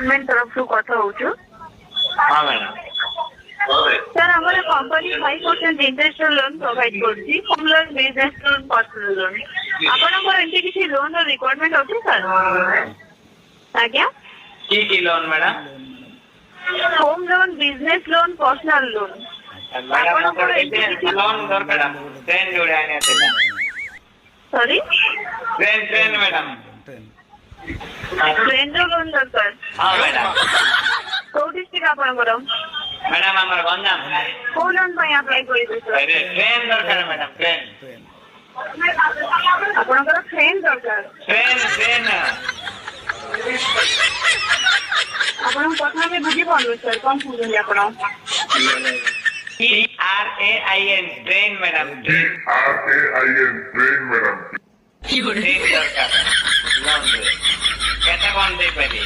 Department तरफ कथा होचु। हाँ मैडम। सर हमारे कंपनी 5% इंटरेस्ट लोन प्रोवाइड करछि, home loan, business loan, personal loan. आपनकर एंटी किसी लोन रो रिक्वायरमेंट होछि सर? आज्ञा की loan madam? Home loan, business loan, personal loan. Madam loan दरकार ट्रेन जोड़े आने थे। Sorry train madam. ट्रेन रो लोन दरकार। हाँ मैडम। को डिस्ट्रिक्ट आपनकर? मैडम हमारे गंजाम। को लोन पे अप्लाई करिसु सर? अरे ट्रेन दरकार मैडम, ट्रेन। आपनकर ट्रेन दरकार। ट्रेन आपण कथा में बुझी पालो सर, कौन पूछन आपण? TRAIN train madam. TRAIN train madam. Train दरकार लोन दे। कैसे कौन दे पहले?